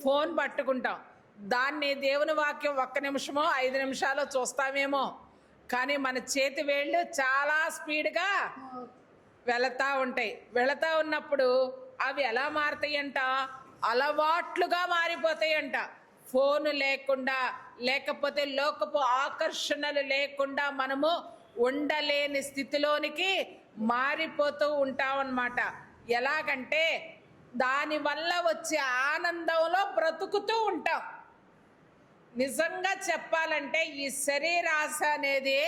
Phone పట్టుకుంటాం. దాన్ని దేవుని వాక్యం 1 నిమిషమో 5 నిమిషాలు చూస్తామేమో, కానీ మన చేతి వేళ్ళు చాలా స్పీడ్గా వెళతా ఉంటాయి. వెళతా ఉన్నప్పుడు అవి ఎలా మారుతాయంట? అలవాట్లుగా మారిపోతాయంట. ఫోను లేకుండా, లేకపోతే లోకపు ఆకర్షణలు లేకుండా మనము ఉండలేని స్థితిలోనికి మారిపోతూ ఉంటామన్నమాట. ఎలాగంటే దానివల్ల వచ్చే ఆనందంలో బ్రతుకుతూ ఉంటాం. నిజంగా చెప్పాలంటే ఈ శరీరాశ అనేది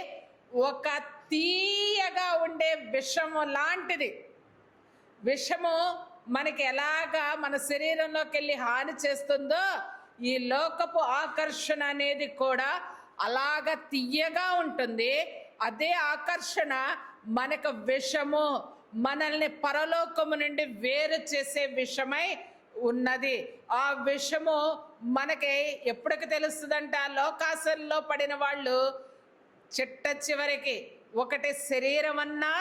ఒక తీయగా ఉండే విషము లాంటిది. విషము మనకి ఎలాగా మన శరీరంలోకి వెళ్ళి హాని చేస్తుందో, ఈ లోకపు ఆకర్షణ అనేది కూడా అలాగ తీయగా ఉంటుంది. అదే ఆకర్షణ మనకు విషము, మనల్ని పరలోకము నుండి వేరు చేసే విషమై ఉన్నది. ఆ విషము మనకి ఎప్పటికి తెలుస్తుందంట? లోకాశల్లో పడిన వాళ్ళు చిట్ట చివరికి ఒకటి శరీరం అన్నా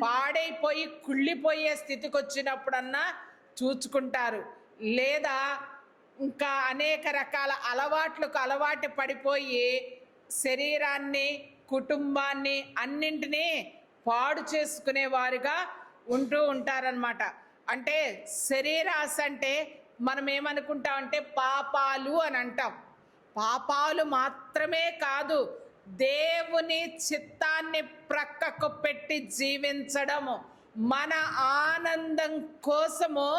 పాడైపోయి కుళ్ళిపోయే స్థితికి వచ్చినప్పుడన్నా చూచుకుంటారు, లేదా ఇంకా అనేక రకాల అలవాట్లకు అలవాటు పడిపోయి శరీరాన్ని, కుటుంబాన్ని అన్నింటినీ పాడు చేసుకునేవారుగా ఉంటూ ఉంటారనమాట. అంటే శరీరాశ అంటే మనం ఏమనుకుంటామంటే పాపాలు అని అంటాం. పాపాలు మాత్రమే కాదు, దేవుని చిత్తాన్ని ప్రక్కకు పెట్టి జీవించడము, మన ఆనందం కోసము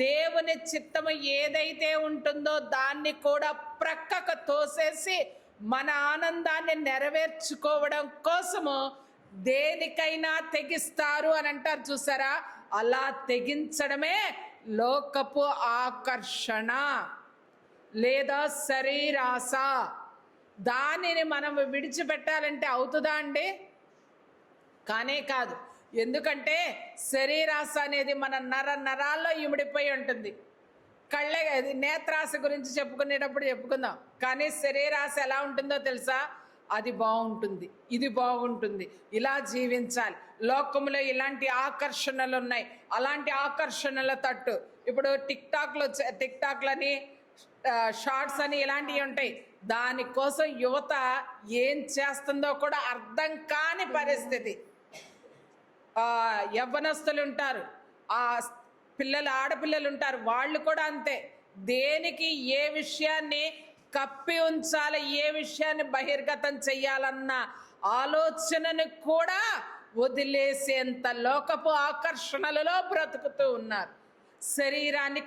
దేవుని చిత్తము ఏదైతే ఉంటుందో దాన్ని కూడా ప్రక్కకు తోసేసి మన ఆనందాన్ని నెరవేర్చుకోవడం కోసము దేనికైనా తెగిస్తారు అని అంటారు చూసారా? అలా తెగించడమే లోకపు ఆకర్షణ లేదా శరీరాశ. దానిని మనం విడిచిపెట్టాలంటే అవుతుందా అండి? కానే కాదు. ఎందుకంటే శరీరాశ అనేది మన నరాల్లో ఇమిడిపోయి ఉంటుంది. నేత్రాశ గురించి చెప్పుకునేటప్పుడు చెప్పుకుందాం, కానీ శరీరాశ ఎలా ఉంటుందో తెలుసా? అది బాగుంటుంది, ఇది బాగుంటుంది, ఇలా జీవించాలి, లోకంలో ఇలాంటి ఆకర్షణలు ఉన్నాయి, అలాంటి ఆకర్షణల తట్టు ఇప్పుడు టిక్టాక్లని షార్ట్స్ అని ఇలాంటివి ఉంటాయి. దానికోసం యువత ఏం చేస్తుందో కూడా అర్థం కాని పరిస్థితి. యవ్వనస్తులు ఉంటారు, ఆడపిల్లలు ఉంటారు, వాళ్ళు కూడా అంతే. దేనికి ఏ విషయాన్ని కప్పి ఉంచాలి, ఏ విషయాన్ని బహిర్గతం చెయ్యాలన్న ఆలోచనను కూడా వదిలేసేంత లోకపు ఆకర్షణలలో బ్రతుకుతూ ఉన్నారు. శరీరాన్ని